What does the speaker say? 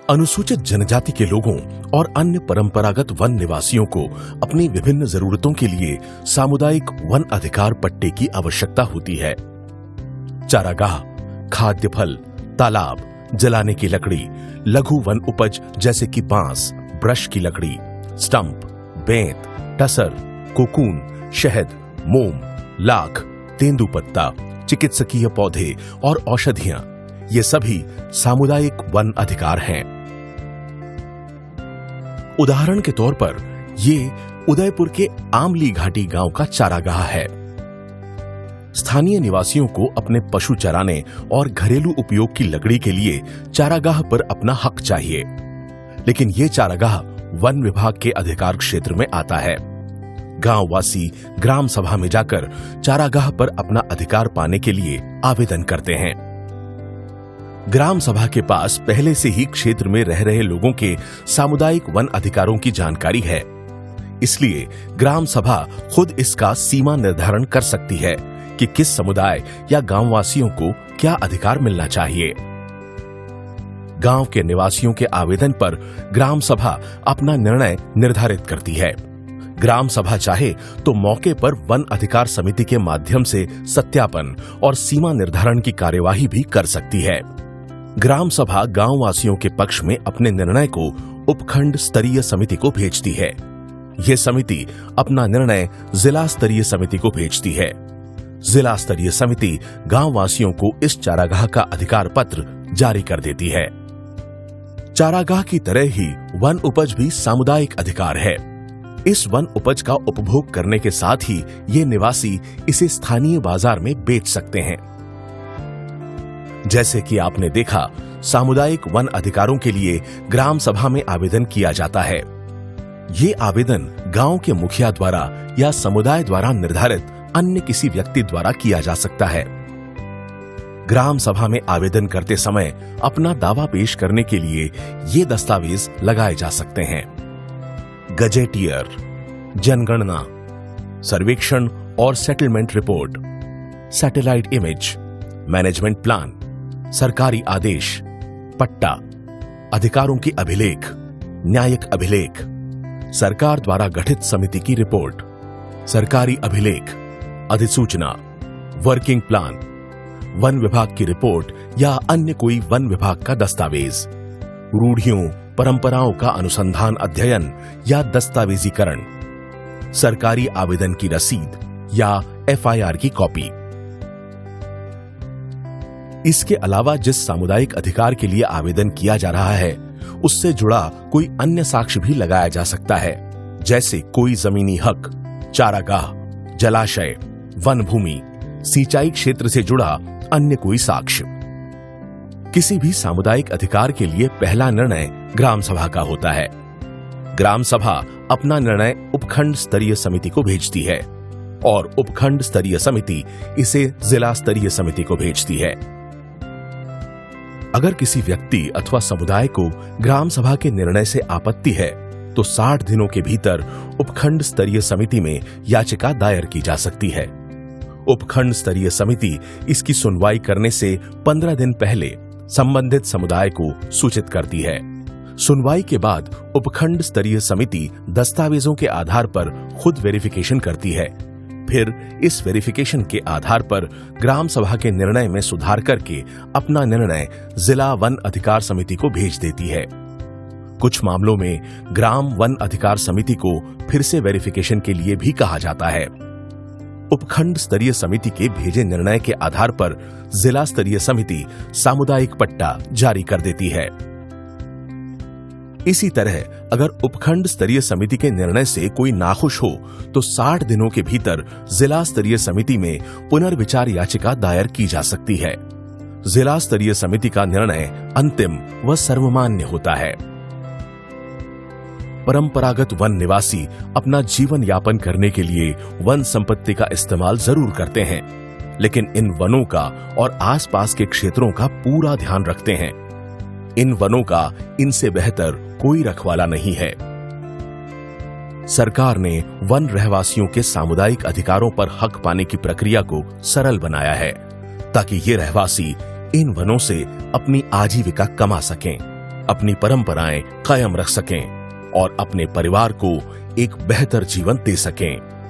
अनुसूचित जनजाति के लोगों और अन्य परंपरागत वन निवासियों को अपनी विभिन्न जरूरतों के लिए सामुदायिक वन अधिकार पट्टे की आवश्यकता होती है। चारागाह, खाद्य फल, तालाब, जलाने की लकड़ी, लघु वन उपज जैसे कि बांस, ब्रश की लकड़ी, स्टंप, बेंत, टसर, कोकून, शहद, मोम, लाख, तेंदुपत्ता, चिकित्सकीय पौधे और औषधियां, ये सभी सामुदायिक वन अधिकार हैं। उदाहरण के तौर पर ये उदयपुर के आमली घाटी गांव का चारागाह है। स्थानीय निवासियों को अपने पशु चराने और घरेलू उपयोग की लकड़ी के लिए चारागाह पर अपना हक चाहिए, लेकिन ये चारागाह वन विभाग के अधिकार क्षेत्र में आता है। गांववासी ग्राम सभा में जाकर चारागाह पर अपना अधिकार पाने के लिए आवेदन करते हैं। ग्राम सभा के पास पहले से ही क्षेत्र में रह रहे लोगों के सामुदायिक वन अधिकारों की जानकारी है, इसलिए ग्राम सभा खुद इसका सीमा निर्धारण कर सकती है कि किस समुदाय या गांववासियों को क्या अधिकार मिलना चाहिए। गांव के निवासियों के आवेदन पर ग्राम सभा अपना निर्णय निर्धारित करती है। ग्राम सभा चाहे तो मौके पर वन अधिकार समिति के माध्यम से सत्यापन और सीमा निर्धारण की कार्यवाही भी कर सकती है। ग्राम सभा गांववासियों के पक्ष में अपने निर्णय को उपखंड स्तरीय समिति को भेजती है। यह समिति अपना निर्णय जिला स्तरीय समिति को भेजती है। जिला स्तरीय समिति गांववासियों को इस चारागाह का अधिकार पत्र जारी कर देती है। चारागाह की तरह ही वन उपज भी सामुदायिक अधिकार है। इस वन उपज का उपभोग करने के साथ ही ये निवासी इसे स्थानीय बाजार में बेच सकते हैं। जैसे कि आपने देखा, सामुदायिक वन अधिकारों के लिए ग्राम सभा में आवेदन किया जाता है। ये आवेदन गांव के मुखिया द्वारा या समुदाय द्वारा निर्धारित अन्य किसी व्यक्ति द्वारा किया जा सकता है। ग्राम सभा में आवेदन करते समय अपना दावा पेश करने के लिए ये दस्तावेज लगाए जा सकते हैं: गजेटियर, जनगणना, सर्वेक्षण और settlement report, satellite image, management plan, सरकारी आदेश, पट्टा, अधिकारों की अभिलेख, न्यायिक अभिलेख, सरकार द्वारा गठित समिति की रिपोर्ट, सरकारी अभिलेख, अधिसूचना, वर्किंग प्लान, वन विभाग की रिपोर्ट या अन्य कोई वन विभाग का दस्तावेज, रूढ़ियों परंपराओं का अनुसंधान अध्ययन या दस्तावेजीकरण, सरकारी आवेदन की रसीद या एफआईआर की कॉपी। इसके अलावा जिस सामुदायिक अधिकार के लिए आवेदन किया जा रहा है उससे जुड़ा कोई अन्य साक्ष्य भी लगाया जा सकता है, जैसे कोई जमीनी हक, चारागाह, जलाशय, वन भूमि, सिंचाई क्षेत्र से जुड़ा अन्य कोई साक्ष्य। किसी भी सामुदायिक अधिकार के लिए पहला निर्णय ग्राम सभा का होता है। ग्राम सभा अपना निर्णय उपखंड स्तरीय समिति को भेजती है और उपखंड स्तरीय समिति इसे जिला स्तरीय समिति को भेजती है। अगर किसी व्यक्ति अथवा समुदाय को ग्राम सभा के निर्णय से आपत्ति है तो 60 दिनों के भीतर उपखंड स्तरीय समिति में याचिका दायर की जा सकती है। उपखंड स्तरीय समिति इसकी सुनवाई करने से 15 दिन पहले संबंधित समुदाय को सूचित करती है। सुनवाई के बाद उपखंड स्तरीय समिति दस्तावेजों के आधार पर खुद वेरिफिकेशन करती है। फिर इस वेरिफिकेशन के आधार पर ग्राम सभा के निर्णय में सुधार करके अपना निर्णय जिला वन अधिकार समिति को भेज देती है। कुछ मामलों में ग्राम वन अधिकार समिति को फिर से वेरिफिकेशन के लिए भी कहा जाता है। उपखंड स्तरीय समिति के भेजे निर्णय के आधार पर जिला स्तरीय समिति सामुदायिक पट्टा जारी कर देती है। इसी तरह अगर उपखंड स्तरीय समिति के निर्णय से कोई नाखुश हो तो 60 दिनों के भीतर जिला स्तरीय समिति में पुनर्विचार याचिका दायर की जा सकती है। जिला स्तरीय समिति का निर्णय अंतिम व सर्वमान्य होता है। परंपरागत वन निवासी अपना जीवन यापन करने के लिए वन संपत्ति का इस्तेमाल जरूर करते हैं, लेकिन इन वनों का और आसपास के क्षेत्रों का पूरा ध्यान रखते हैं। इन वनों का इनसे बेहतर कोई रखवाला नहीं है। सरकार ने वन रहवासियों के सामुदायिक अधिकारों पर हक पाने की प्रक्रिया को सरल बनाया है ताकि ये रहवासी इन वनों से अपनी आजीविका कमा सकें। अपनी परंपराएं कायम रख सकें और अपने परिवार को एक बेहतर जीवन दे सकें।